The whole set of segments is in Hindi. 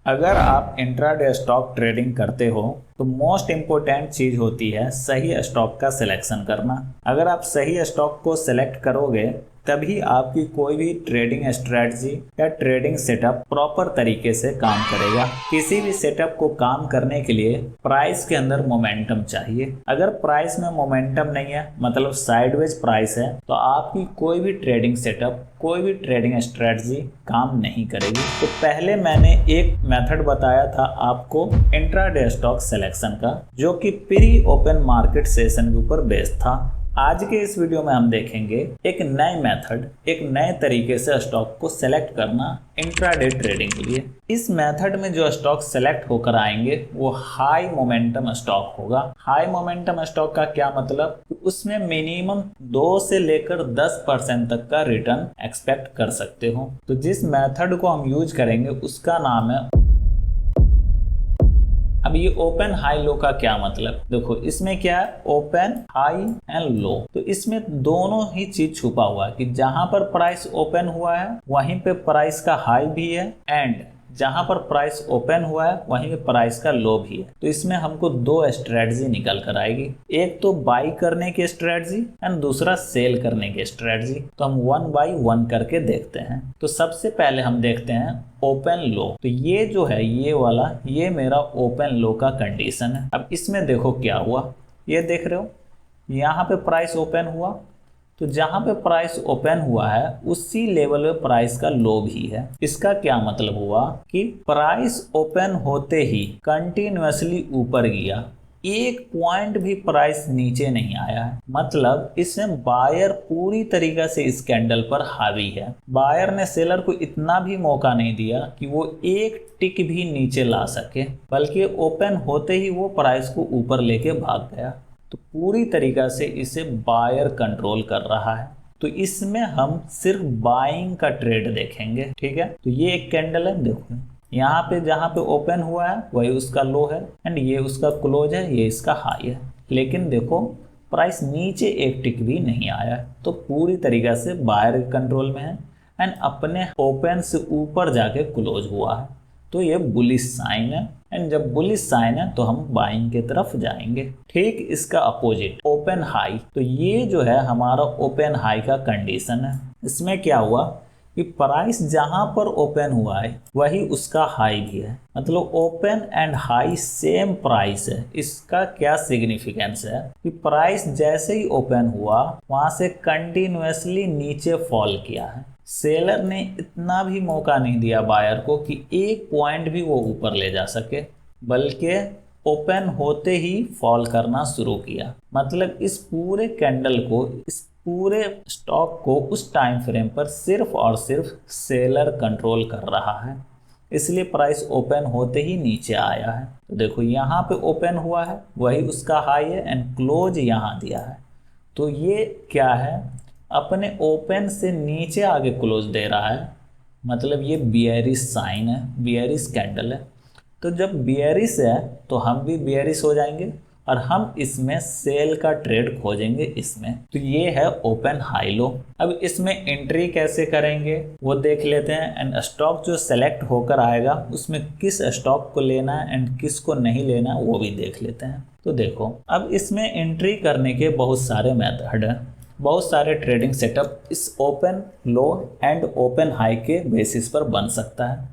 अगर आप इंट्राडे स्टॉक ट्रेडिंग करते हो तो मोस्ट इम्पोर्टेंट चीज होती है सही स्टॉक का सिलेक्शन करना। अगर आप सही स्टॉक को सिलेक्ट करोगे तभी आपकी कोई भी ट्रेडिंग स्ट्रेटजी या ट्रेडिंग सेटअप प्रॉपर तरीके से काम करेगा। किसी भी सेटअप को काम करने के लिए प्राइस के अंदर मोमेंटम चाहिए। अगर प्राइस में मोमेंटम नहीं है, मतलब साइडवेज प्राइस है, तो आपकी कोई भी ट्रेडिंग सेटअप, कोई भी ट्रेडिंग स्ट्रेटजी काम नहीं करेगी। तो पहले मैंने एक मेथड बताया था आपको इंट्राडे स्टॉक सिलेक्शन का, जो कि प्री ओपन मार्केट सेशन के ऊपर बेस्ड था। आज के इस वीडियो में हम देखेंगे एक नए मेथड, एक नए तरीके से स्टॉक को सेलेक्ट करना इंट्राडे ट्रेडिंग के लिए। इस मेथड में जो स्टॉक सेलेक्ट होकर आएंगे वो हाई मोमेंटम स्टॉक होगा। हाई मोमेंटम स्टॉक का क्या मतलब? उसमें मिनिमम 2 से लेकर 10% तक का रिटर्न एक्सपेक्ट कर सकते हो। तो जिस मेथड को हम यूज करेंगे उसका नाम है। अब ये ओपन हाई लो का क्या मतलब? देखो इसमें क्या है, ओपन हाई एंड लो। तो इसमें दोनों ही चीज छुपा हुआ है कि जहां पर प्राइस ओपन हुआ है वहीं पे प्राइस का हाई भी है, एंड जहां पर प्राइस ओपन हुआ है वहीं पे प्राइस का लो भी है। तो इसमें हमको 2 स्ट्रेटजी निकल कर आएगी, एक तो बाई करने की स्ट्रेटजी एंड दूसरा सेल करने की स्ट्रेटजी। तो हम 1 बाई 1 करके देखते हैं। तो सबसे पहले हम देखते हैं ओपन लो। तो ये जो है, ये वाला, ये मेरा ओपन लो का कंडीशन है। अब इसमें देखो क्या हुआ, ये देख रहे हो, यहाँ पे प्राइस ओपन हुआ, तो जहां पे प्राइस ओपन हुआ है उसी लेवल पे प्राइस का लो भी है। इसका क्या मतलब हुआ कि प्राइस ओपन होते ही कंटिन्यूअसली ऊपर गया, एक पॉइंट भी प्राइस नीचे नहीं आया है। मतलब इसमें बायर पूरी तरीके से इस कैंडल पर हावी है। बायर ने सेलर को इतना भी मौका नहीं दिया कि वो एक टिक भी नीचे ला सके, बल्कि ओपन होते ही वो प्राइस को ऊपर लेके भाग गया। तो पूरी तरीका से इसे बायर कंट्रोल कर रहा है। तो इसमें हम सिर्फ बाइंग का ट्रेड देखेंगे, ठीक है। तो ये एक कैंडल है, देखो यहाँ पे जहाँ पे ओपन हुआ है वही उसका लो है, एंड ये उसका क्लोज है, ये इसका हाई है। लेकिन देखो प्राइस नीचे एक टिक भी नहीं आया है। तो पूरी तरीका से बायर कंट्रोल में है, एंड अपने ओपन से ऊपर जाके क्लोज हुआ है। तो ये बुलिश साइन है, एंड जब बुलिश साइन है तो हम बाइंग की तरफ जाएंगे। ठीक इसका अपोजिट ओपन हाई। तो ये जो है हमारा ओपन हाई का कंडीशन है। इसमें क्या हुआ कि प्राइस जहां पर ओपन हुआ है वही उसका हाई भी है, मतलब open and high same price है। इसका क्या सिग्निफिकेंस है कि प्राइस जैसे ही ओपन हुआ वहां से कंटिन्यूअसली नीचे फॉल किया है। सेलर ने इतना भी मौका नहीं दिया बायर को कि एक पॉइंट भी वो ऊपर ले जा सके, बल्कि ओपन होते ही फॉल करना शुरू किया। मतलब इस पूरे कैंडल को, इस पूरे स्टॉक को उस टाइम फ्रेम पर सिर्फ और सिर्फ सेलर कंट्रोल कर रहा है। इसलिए प्राइस ओपन होते ही नीचे आया है। तो देखो यहाँ पे ओपन हुआ है वही उसका हाई है, एंड क्लोज यहाँ दिया है। तो ये क्या है, अपने ओपन से नीचे आगे क्लोज दे रहा है। मतलब ये बियरिश साइन है, बियरिश कैंडल है। तो जब बियरिश है तो हम भी बियरिश हो जाएंगे और हम इसमें सेल का ट्रेड खोजेंगे इसमें। तो ये है ओपन हाई लो। अब इसमें एंट्री कैसे करेंगे वो देख लेते हैं, एंड स्टॉक जो सेलेक्ट होकर आएगा उसमें किस स्टॉक को लेना है एंड किस को नहीं लेना है वो भी देख लेते हैं। तो देखो अब इसमें एंट्री करने के बहुत सारे मेथड हैं, बहुत सारे ट्रेडिंग सेटअप इस open low and open high के बेसिस पर बन सकता है।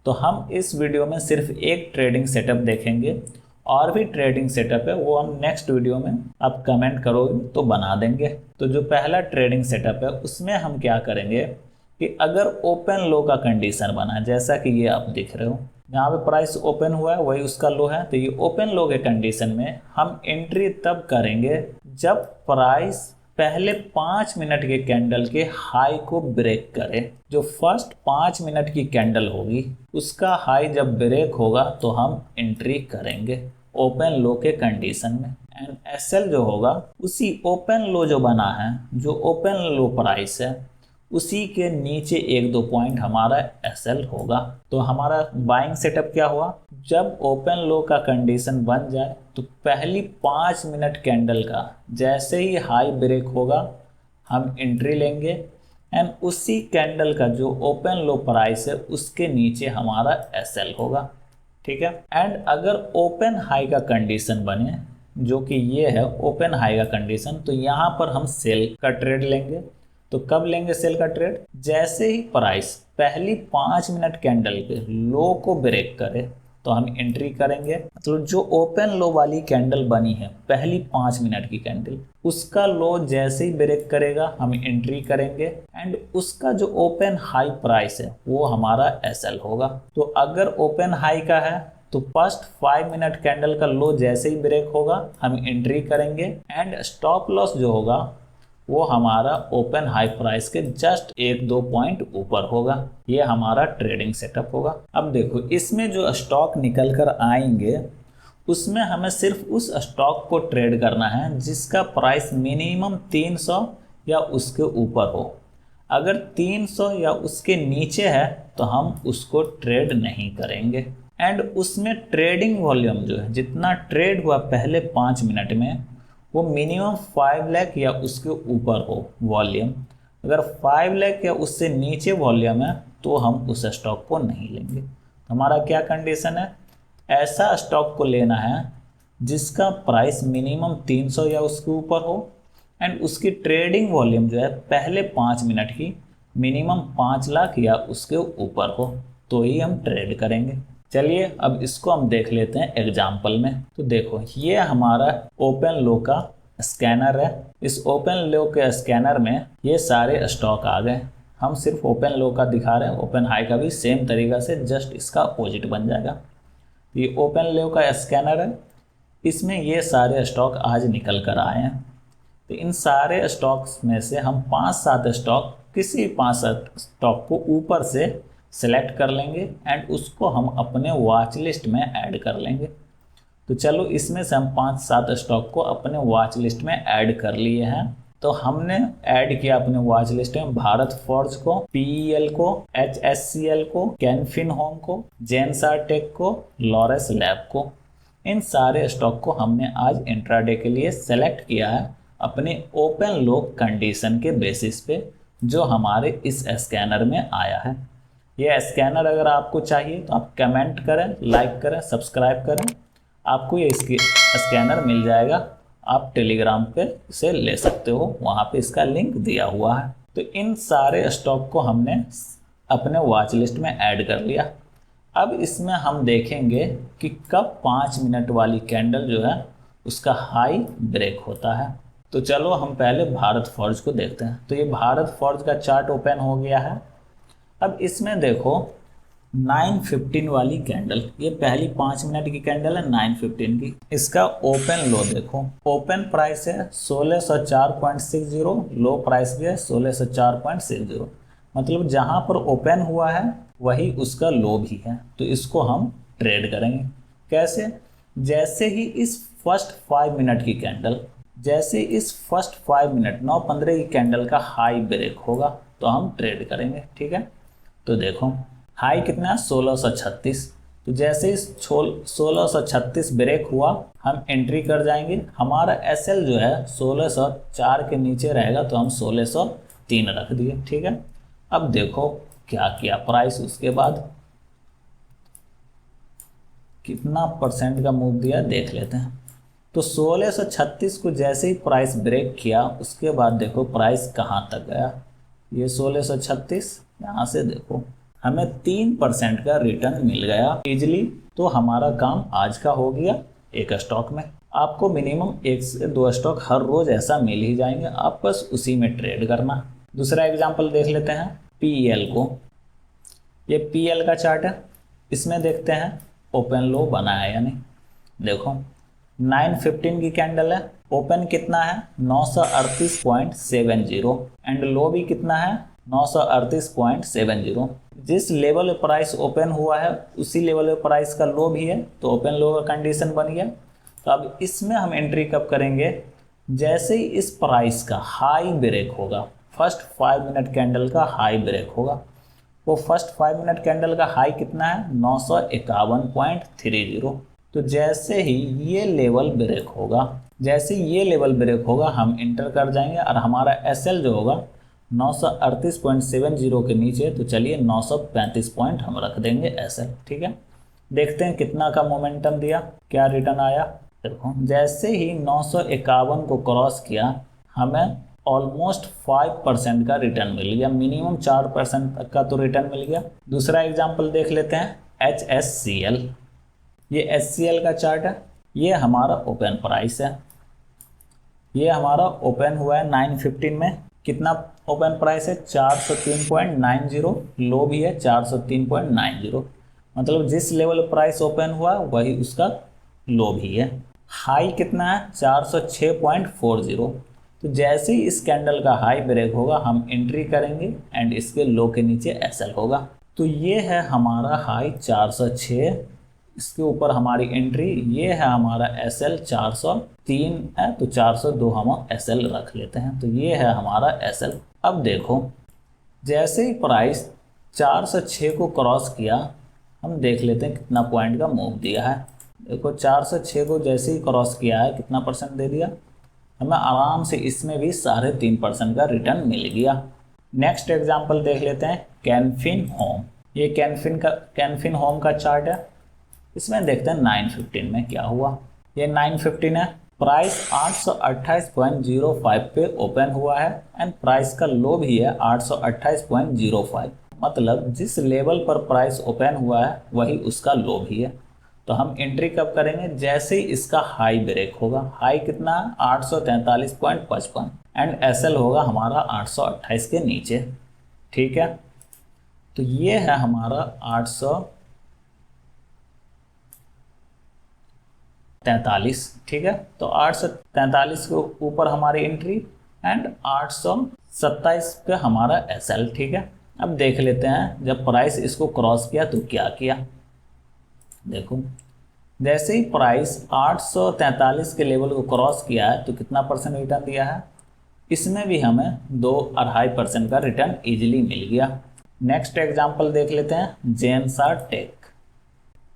तो हम इस वीडियो में सिर्फ एक ट्रेडिंग सेटअप देखेंगे, और भी ट्रेडिंग सेटअप है वो हम नेक्स्ट वीडियो में आप कमेंट करोगे तो बना देंगे। तो जो पहला ट्रेडिंग सेटअप है उसमें हम क्या करेंगे कि अगर ओपन लो का कंडीशन बना, जैसा कि ये आप दिख रहे हो, यहाँ पे प्राइस ओपन हुआ है वही उसका लो है, तो ये ओपन लो के कंडीशन में हम एंट्री तब करेंगे जब प्राइस पहले 5 मिनट के कैंडल के हाई को ब्रेक करे। जो फर्स्ट 5 मिनट की कैंडल होगी उसका हाई जब ब्रेक होगा तो हम एंट्री करेंगे ओपन लो के कंडीशन में। एंड एसएल जो होगा उसी ओपन लो जो बना है, जो ओपन लो प्राइस है, उसी के नीचे 1-2 पॉइंट हमारा एसएल होगा। तो हमारा बाइंग सेटअप क्या हुआ, जब ओपन लो का कंडीशन बन जाए तो पहली 5 मिनट कैंडल का जैसे ही हाई ब्रेक होगा हम एंट्री लेंगे, एंड उसी कैंडल का जो ओपन लो प्राइस है उसके नीचे हमारा एसएल होगा। ठीक है। एंड अगर ओपन हाई का कंडीशन बने, जो कि ये है ओपन हाई का कंडीशन, तो यहाँ पर हम सेल का ट्रेड लेंगे। तो कब लेंगे सेल का ट्रेड? जैसे ही प्राइस पहली 5 मिनट कैंडल के लो को ब्रेक करे तो हम एंट्री करेंगे। मतलब जो ओपन लो वाली कैंडल बनी है पहली 5 मिनट की कैंडल, उसका लो जैसे ही ब्रेक करेगा हम एंट्री करेंगे। एंड उसका जो ओपन हाई प्राइस है वो हमारा एसएल होगा। तो अगर ओपन हाई का है तो फर्स्ट 5 मिनट कैंडल का लो जैसे ही ब्रेक होगा हम एंट्री करेंगे। एंड स्टॉप लॉस जो होगा वो हमारा ओपन हाई प्राइस के जस्ट 1-2 पॉइंट ऊपर होगा। ये हमारा ट्रेडिंग सेटअप होगा। अब देखो इसमें जो स्टॉक निकल कर आएंगे उसमें हमें सिर्फ उस स्टॉक को ट्रेड करना है जिसका प्राइस मिनिमम 300 या उसके ऊपर हो। अगर 300 या उसके नीचे है तो हम उसको ट्रेड नहीं करेंगे। एंड उसमें ट्रेडिंग वॉल्यूम जो है, जितना ट्रेड हुआ पहले 5 मिनट में, वो मिनिमम 5 लाख या उसके ऊपर हो वॉल्यूम। अगर 5 लाख या उससे नीचे वॉल्यूम है तो हम उस स्टॉक को नहीं लेंगे। हमारा क्या कंडीशन है? ऐसा स्टॉक को लेना है जिसका प्राइस मिनिमम 300 या उसके ऊपर हो एंड उसकी ट्रेडिंग वॉल्यूम जो है पहले 5 मिनट की मिनिमम 5 लाख या उसके ऊपर हो, तो ही हम ट्रेड करेंगे। चलिए अब इसको हम देख लेते हैं एग्जाम्पल में। तो देखो ये हमारा ओपन लो का स्कैनर है। इस ओपन लो के स्कैनर में ये सारे स्टॉक आ गए। हम सिर्फ ओपन लो का दिखा रहे हैं, ओपन हाई का भी सेम तरीका से जस्ट इसका अपोजिट बन जाएगा। ये ओपन लो का स्कैनर है, इसमें ये सारे स्टॉक आज निकल कर आए हैं। तो इन सारे स्टॉक्स में से हम 5-7 स्टॉक, किसी 5 स्टॉक को ऊपर से सेलेक्ट कर लेंगे एंड उसको हम अपने वॉच लिस्ट में ऐड कर लेंगे। तो चलो इसमें से हम 5-7 स्टॉक को अपने वॉच लिस्ट में ऐड कर लिए हैं। तो हमने ऐड किया अपने वॉच लिस्ट में भारत फॉर्ज को, PEL को, HSCL को, कैनफिन होम को, जेनसार टेक को, लॉरेस लैब को। इन सारे स्टॉक को हमने आज इंट्राडे के लिए सेलेक्ट किया है अपने ओपन लो कंडीशन के बेसिस पे, जो हमारे इस स्कैनर में आया है। ये स्कैनर अगर आपको चाहिए तो आप कमेंट करें, लाइक करें, सब्सक्राइब करें, आपको ये इसकी स्कैनर मिल जाएगा। आप टेलीग्राम पे इसे ले सकते हो, वहाँ पे इसका लिंक दिया हुआ है। तो इन सारे स्टॉक को हमने अपने वॉच लिस्ट में ऐड कर लिया। अब इसमें हम देखेंगे कि कब 5 मिनट वाली कैंडल जो है उसका हाई ब्रेक होता है। तो चलो हम पहले भारत फॉर्ज को देखते हैं। तो ये भारत फॉर्ज का चार्ट ओपन हो गया है। अब इसमें देखो 9:15 वाली कैंडल, ये पहली 5 मिनट की कैंडल है 9:15 की। इसका ओपन लो देखो, ओपन प्राइस है 1604.60, लो प्राइस भी है 1604.60। मतलब जहां पर ओपन हुआ है वही उसका लो भी है। तो इसको हम ट्रेड करेंगे। कैसे? जैसे ही इस फर्स्ट 5 मिनट की कैंडल, जैसे इस फर्स्ट 5 मिनट 9:15 की कैंडल का हाई ब्रेक होगा तो हम ट्रेड करेंगे। ठीक है, तो देखो हाई कितना है 1636। तो जैसे इस 1636 ब्रेक हुआ हम एंट्री कर जाएंगे। हमारा एसएल जो है 1604 के नीचे रहेगा तो हम 1603 रख दिए। ठीक है, अब देखो क्या किया प्राइस, उसके बाद कितना परसेंट का मूव दिया देख लेते हैं। तो 1636 को जैसे ही प्राइस ब्रेक किया उसके बाद देखो प्राइस कहाँ तक गया। ये 1636, यहाँ से देखो हमें 3% का रिटर्न मिल गया इजीली। तो हमारा काम आज का हो गया एक स्टॉक में। आपको मिनिमम 1 से 2 स्टॉक हर रोज ऐसा मिल ही जाएंगे, आप बस उसी में ट्रेड करना। दूसरा एग्जांपल देख लेते हैं PEL को। ये PEL का चार्ट है, इसमें देखते हैं ओपन लो बना है या नहीं। देखो 9:15 की कैंडल है, ओपन कितना है 938.70 एंड लो भी कितना है 938.70। जिस लेवल पे प्राइस ओपन हुआ है उसी लेवल पे प्राइस का लो भी है, तो ओपन लो का कंडीशन बन गया। तो अब इसमें हम एंट्री कब करेंगे? जैसे ही इस प्राइस का हाई ब्रेक होगा, फर्स्ट 5 मिनट कैंडल का हाई ब्रेक होगा। वो फर्स्ट 5 मिनट कैंडल का हाई कितना है 951.30। तो जैसे ही ये लेवल ब्रेक होगा, जैसे ये लेवल ब्रेक होगा हम इंटर कर जाएंगे और हमारा एसएल जो होगा 938.70 के नीचे, तो चलिए 935 पॉइंट हम रख देंगे एसएल। ठीक है, देखते हैं कितना का मोमेंटम दिया, क्या रिटर्न आया। देखो जैसे ही 951 को क्रॉस किया हमें ऑलमोस्ट 5% का रिटर्न मिल गया, मिनिमम 4% तक का तो रिटर्न मिल गया। दूसरा एग्जांपल देख लेते हैं HSCL। ये HCL का चार्ट है, ये हमारा ओपन प्राइस है, ये हमारा ओपन हुआ है 915 में। कितना ओपन प्राइस है? 403.90। लो भी है 403.90, मतलब जिस लेवल प्राइस ओपन हुआ वही उसका लो भी है। हाई कितना है? 406.40। तो जैसे ही इस कैंडल का हाई ब्रेक होगा हम एंट्री करेंगे एंड इसके लो के नीचे SL होगा। तो ये है हमारा हाई 406, इसके ऊपर हमारी एंट्री, ये है हमारा SL 403 है, तो 402 हम SL रख लेते हैं। तो ये है हमारा SL। अब देखो जैसे ही प्राइस 406 को क्रॉस किया हम देख लेते हैं कितना पॉइंट का मूव दिया है। देखो 406 को जैसे ही क्रॉस किया है कितना परसेंट दे दिया हमें, आराम से इसमें भी 3.5% का रिटर्न मिल गया। नेक्स्ट एग्जांपल देख लेते हैं कैनफिन होम। ये कैनफिन होम का चार्ट है, इसमें देखते हैं 915 में क्या हुआ। ये 915 है, प्राइस 828.05 पे ओपन हुआ है एंड प्राइस का लो भी है 828.05, मतलब जिस लेवल पर प्राइस ओपन हुआ है वही उसका लो भी है। तो हम एंट्री कब करेंगे? जैसे ही इसका हाई ब्रेक होगा। हाई कितना है? 843.55 एंड SL होगा हमारा 828 के नीचे। ठीक है, तो ये है हमारा 843। ठीक है, तो 843 के ऊपर हमारी एंट्री एंड 827 पे हमारा SL। ठीक है, अब देख लेते हैं जब प्राइस इसको क्रॉस किया तो क्या किया। देखो जैसे ही प्राइस 843 के लेवल को क्रॉस किया है तो कितना परसेंट रिटर्न दिया है, इसमें भी हमें 2.25% का रिटर्न इजीली मिल गया। नेक्स्ट एग्जांपल देख लेते हैं जेनसार टेक।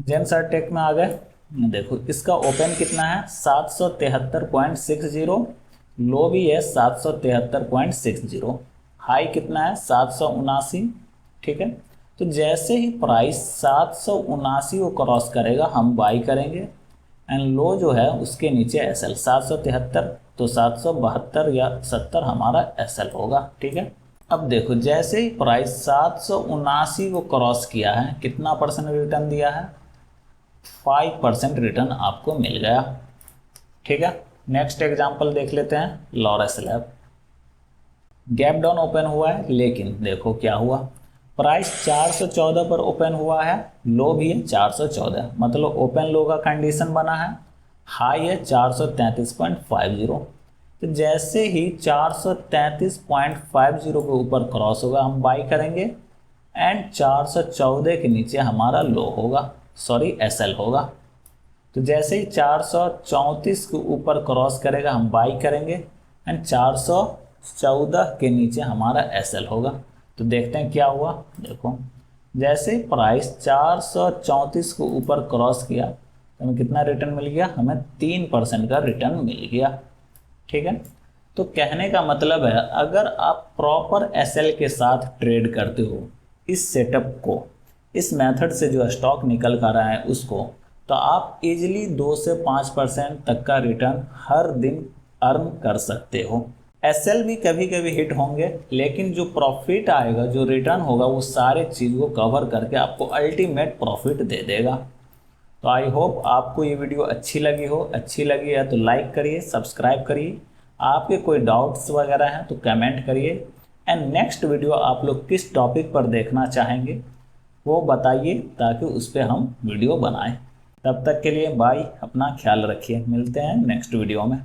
जेनसार टेक में आ गए, देखो इसका ओपन कितना है? 773.60, लो भी है 773.60, हाई कितना है? 779। ठीक है, तो जैसे ही प्राइस 779 को क्रॉस करेगा हम बाई करेंगे एंड लो जो है उसके नीचे SL 773, तो 772 या 70 हमारा SL होगा। ठीक है, अब देखो जैसे ही प्राइस 779 को क्रॉस किया है कितना परसेंट रिटर्न दिया है? 5% रिटर्न आपको मिल गया। ठीक है, नेक्स्ट एग्जांपल देख लेते हैं Laurus lab. Gap down open हुआ है लेकिन देखो क्या हुआ, प्राइस 414 पर ओपन हुआ है, लो भी है 414, मतलब ओपन लो का कंडीशन बना है। हाई है 433.50, तो जैसे ही 433.50 के ऊपर क्रॉस होगा हम बाई करेंगे एंड 414 के नीचे हमारा लो होगा, सॉरी SL होगा। तो जैसे ही 434 के ऊपर क्रॉस करेगा हम बाई करेंगे एंड 414 के नीचे हमारा SL होगा। तो देखते हैं क्या हुआ। देखो जैसे ही प्राइस 434 को ऊपर क्रॉस किया तो हमें कितना रिटर्न मिल गया? हमें 3% का रिटर्न मिल गया। ठीक है, तो कहने का मतलब है अगर आप प्रॉपर SL के साथ ट्रेड करते हो, इस सेटअप को, इस मेथड से जो स्टॉक निकल कर रहा है उसको, तो आप इजीली 2 से 5% तक का रिटर्न हर दिन अर्न कर सकते हो। SL भी कभी कभी हिट होंगे लेकिन जो प्रॉफिट आएगा, जो रिटर्न होगा, वो सारे चीज़ को कवर करके आपको अल्टीमेट प्रॉफिट दे देगा। तो आई होप आपको ये वीडियो अच्छी लगी हो। अच्छी लगी है तो लाइक करिए, सब्सक्राइब करिए। आपके कोई डाउट्स वगैरह हैं तो कमेंट करिए एंड नेक्स्ट वीडियो आप लोग किस टॉपिक पर देखना चाहेंगे वो बताइए ताकि उस पर हम वीडियो बनाएं। तब तक के लिए बाय, अपना ख्याल रखिए, मिलते हैं नेक्स्ट वीडियो में।